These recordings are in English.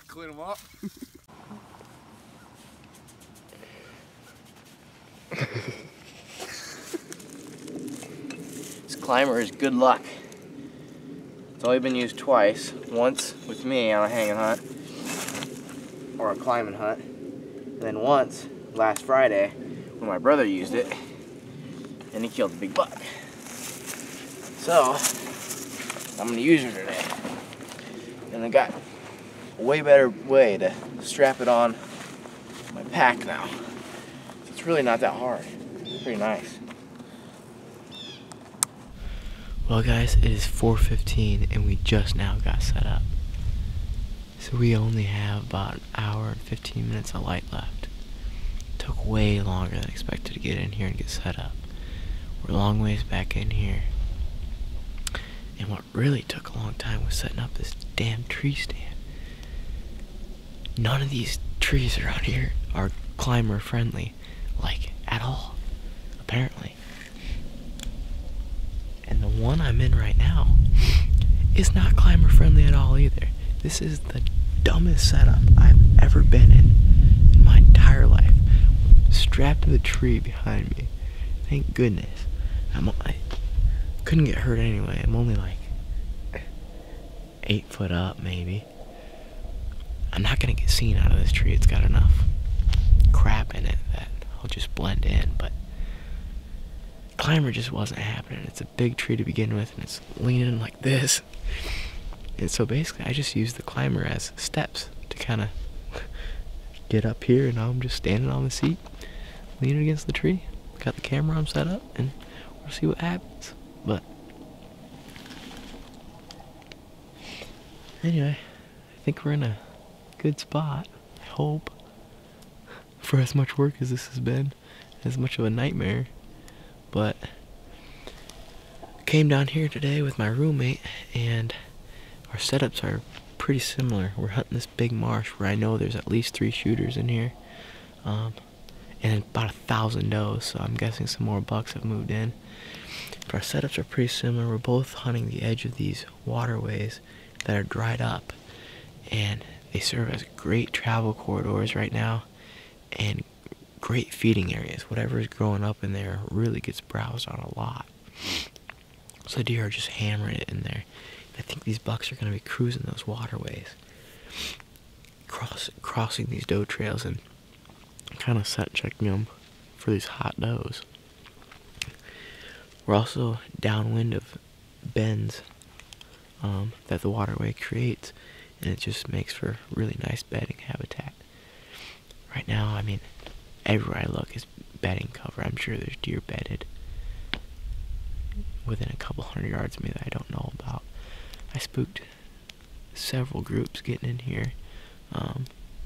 Clean them up. This climber is good luck. It's only been used twice. Once with me on a hanging hunt, or a climbing hunt. And then once, last Friday, when my brother used it, and he killed a big buck. So, I'm gonna use her today. And I got a way better way to strap it on my pack now. So it's really not that hard. It's pretty nice. Well guys, it is 4:15 and we just now got set up. So we only have about an hour and 15 minutes of light left. It took way longer than expected to get in here and get set up. We're a long ways back in here. And what really took a long time was setting up this damn tree stand. None of these trees around here are climber friendly, like at all, apparently. And the one I'm in right now is not climber friendly at all either. This is the dumbest setup I've ever been in my entire life. Strapped to the tree behind me. Thank goodness. I couldn't get hurt anyway. I'm only like 8 foot up maybe. I'm not gonna get seen out of this tree. It's got enough crap in it that I'll just blend in, but climber just wasn't happening. It's a big tree to begin with and it's leaning like this. And so basically I just used the climber as steps to kind of get up here, and now I'm just standing on the seat, leaning against the tree. Got the camera arm set up and we'll see what happens. But anyway, I think we're in a good spot, I hope, for as much work as this has been, as much of a nightmare. But I came down here today with my roommate and our setups are pretty similar. We're hunting this big marsh where I know there's at least 3 shooters in here, and about 1,000 does, so I'm guessing some more bucks have moved in. But our setups are pretty similar. We're both hunting the edge of these waterways that are dried up, and they serve as great travel corridors right now and great feeding areas. Whatever is growing up in there really gets browsed on a lot. So the deer are just hammering it in there. I think these bucks are going to be cruising those waterways, crossing these doe trails and kind of set checking them for these hot does. We're also downwind of bends that the waterway creates, and it just makes for really nice bedding habitat. Right now, I mean, everywhere I look is bedding cover. I'm sure there's deer bedded within a couple 100 yards of me that I don't know about. I spooked several groups getting in here. I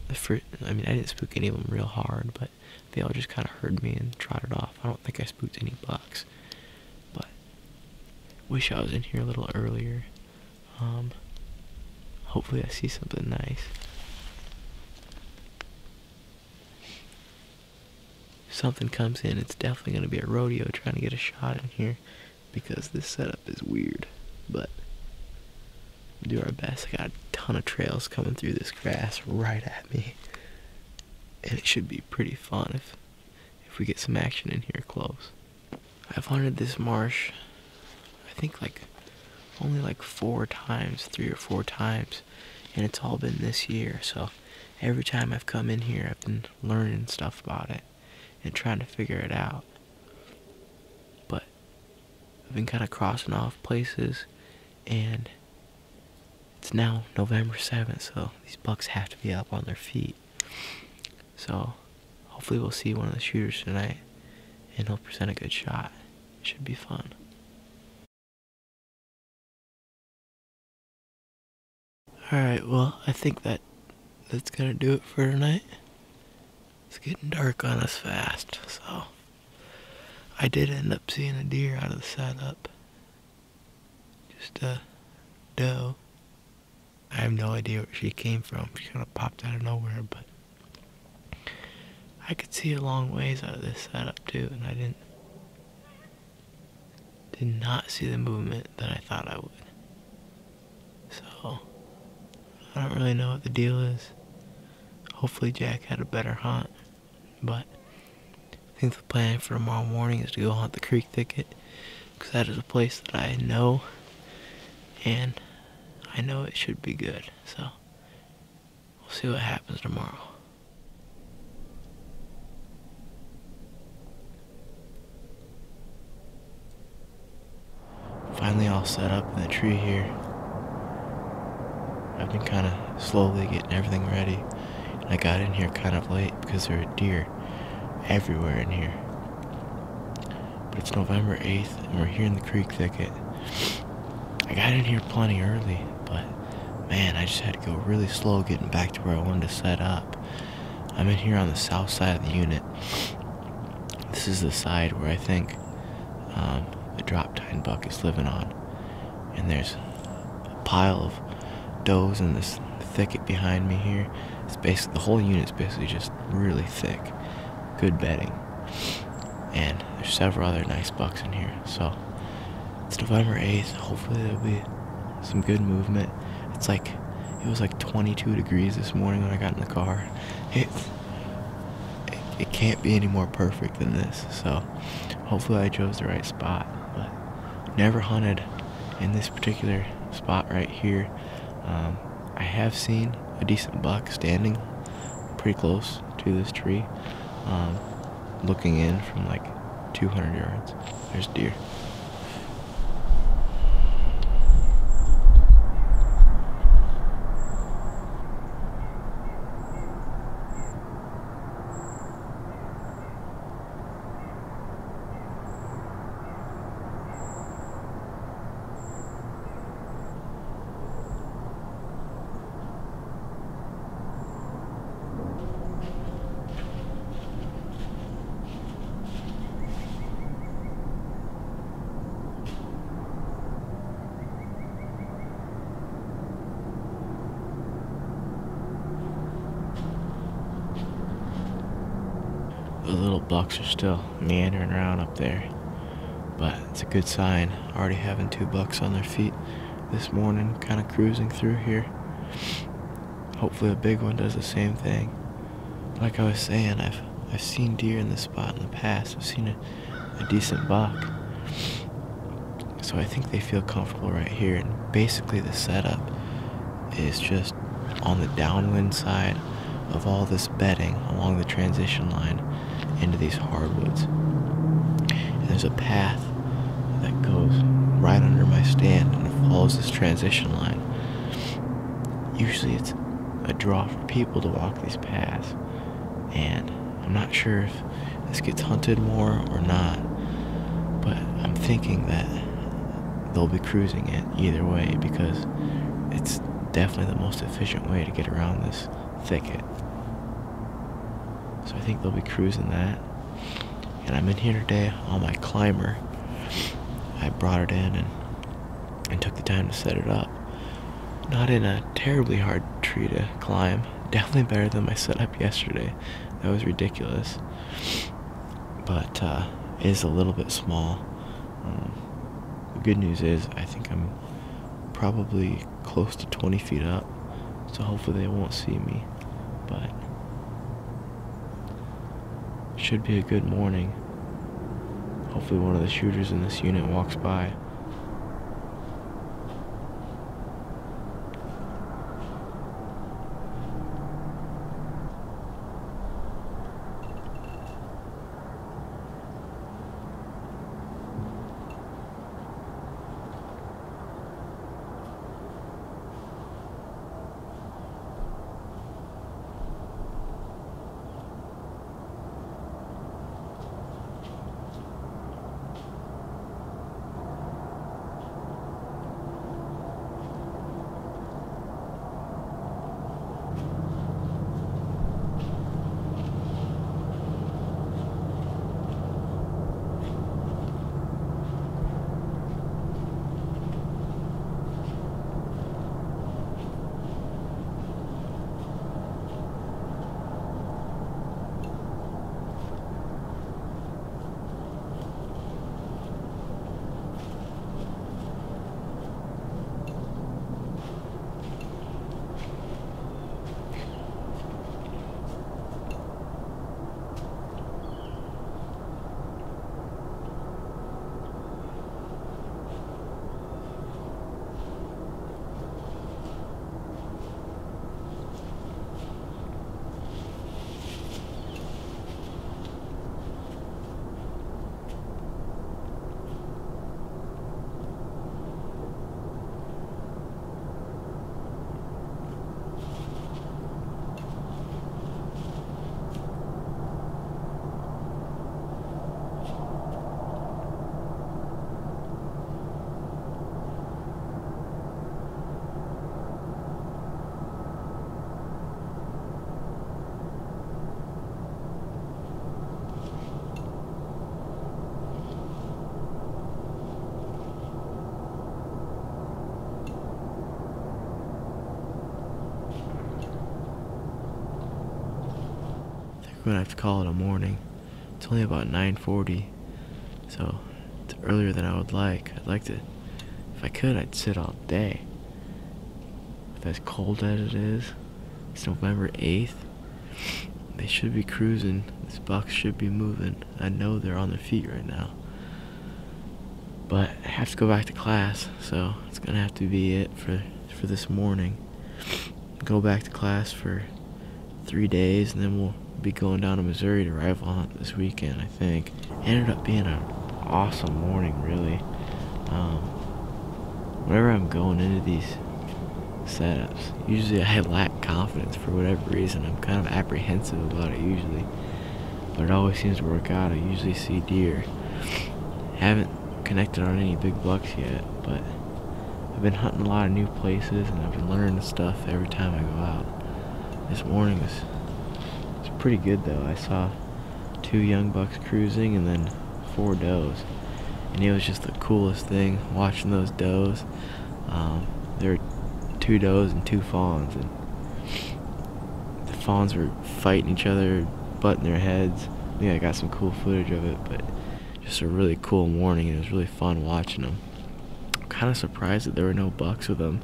didn't spook any of them real hard, but they all just kind of heard me and trotted off. I don't think I spooked any bucks, but wish I was in here a little earlier. Hopefully I see something nice. If something comes in, it's definitely going to be a rodeo trying to get a shot in here, because this setup is weird, but we'll do our best. I got a ton of trails coming through this grass right at me, and it should be pretty fun if we get some action in here close. I've hunted this marsh, I think only 4 times, 3 or 4 times, and it's all been this year. So every time I've come in here, I've been learning stuff about it and trying to figure it out. But I've been kind of crossing off places, and it's now November 7th, so these bucks have to be up on their feet. So hopefully we'll see one of the shooters tonight and he'll present a good shot. It should be fun. Alright, well, I think that's gonna do it for tonight. It's getting dark on us fast, so I did end up seeing a deer out of the setup. Just a doe. I have no idea where she came from. She kind of popped out of nowhere, but I could see a long ways out of this setup too, and I did not see the movement that I thought I would. So, I don't really know what the deal is. Hopefully Jack had a better hunt, but I think the plan for tomorrow morning is to go hunt the creek thicket, because that is a place that I know, and I know it should be good. So, we'll see what happens tomorrow. Finally all set up in the tree here. I've been kind of slowly getting everything ready. I got in here kind of late because there are deer everywhere in here. But it's November 8th and we're here in the creek thicket. I got in here plenty early, but man, I just had to go really slow getting back to where I wanted to set up. I'm in here on the south side of the unit. This is the side where I think the drop tine buck is living on. And there's a pile of does in this thicket behind me here. It's basically, the whole unit's basically just really thick. Good bedding. And there's several other nice bucks in here. So it's November 8th. Hopefully there'll be some good movement. It was like 22 degrees this morning when I got in the car. It can't be any more perfect than this. So hopefully I chose the right spot. But never hunted in this particular spot right here. I have seen a decent buck standing pretty close to this tree, looking in from like 200 yards. There's deer. The little bucks are still meandering around up there, but it's a good sign. Already having 2 bucks on their feet this morning, kind of cruising through here. Hopefully a big one does the same thing. Like I was saying, I've seen deer in this spot in the past. I've seen a decent buck. So I think they feel comfortable right here. And basically the setup is just on the downwind side of all this bedding along the transition line into these hardwoods. And there's a path that goes right under my stand and it follows this transition line. Usually it's a draw for people to walk these paths, and I'm not sure if this gets hunted more or not, but I'm thinking that they'll be cruising it either way because it's definitely the most efficient way to get around this thicket. So I think they'll be cruising that. And I'm in here today on my climber. I brought it in and took the time to set it up. Not in a terribly hard tree to climb. Definitely better than my setup yesterday. That was ridiculous. But it is a little bit small. The good news is I think I'm probably close to 20 feet up. So hopefully they won't see me. But should be a good morning. Hopefully one of the shooters in this unit walks by. I'm gonna have to call it a morning. It's only about 9:40, so it's earlier than I would like. I'd like to, if I could, I'd sit all day. With as cold as it is, it's November 8th. They should be cruising. This buck should be moving. I know they're on their feet right now. But I have to go back to class, so it's gonna have to be it for this morning. Go back to class for 3 days, and then we'll be going down to Missouri to rifle hunt this weekend, I think. It ended up being an awesome morning, really. Whenever I'm going into these setups, usually I lack confidence for whatever reason. I'm kind of apprehensive about it usually, but it always seems to work out. I usually see deer. Haven't connected on any big bucks yet, but I've been hunting a lot of new places, and I've been learning stuff every time I go out. This morning was pretty good though. I saw 2 young bucks cruising and then 4 does, and it was just the coolest thing watching those does. There were 2 does and 2 fawns, and the fawns were fighting each other, butting their heads. I think I got some cool footage of it, but just a really cool morning, and it was really fun watching them. I'm kind of surprised that there were no bucks with them,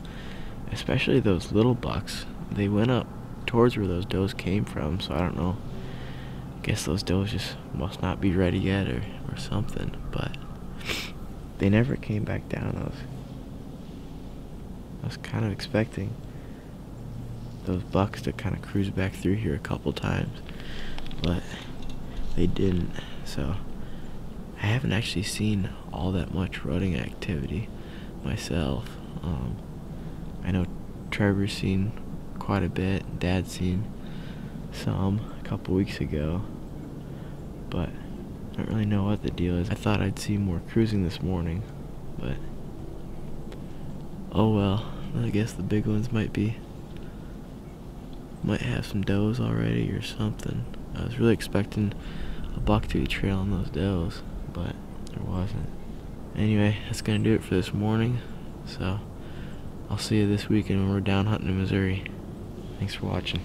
especially those little bucks. They went up towards where those does came from, so I don't know. I guess those does just must not be ready yet or something, but they never came back down. I was kind of expecting those bucks to kind of cruise back through here a couple times, but they didn't. So I haven't actually seen all that much rutting activity myself. I know Trevor's seen quite a bit. Dad's seen some a couple weeks ago, but I don't really know what the deal is. I thought I'd see more cruising this morning, but oh well. I guess the big ones might have some does already or something. I was really expecting a buck to be trailing those does, but there wasn't. Anyway, that's gonna do it for this morning, so I'll see you this weekend when we're down hunting in Missouri. Thanks for watching.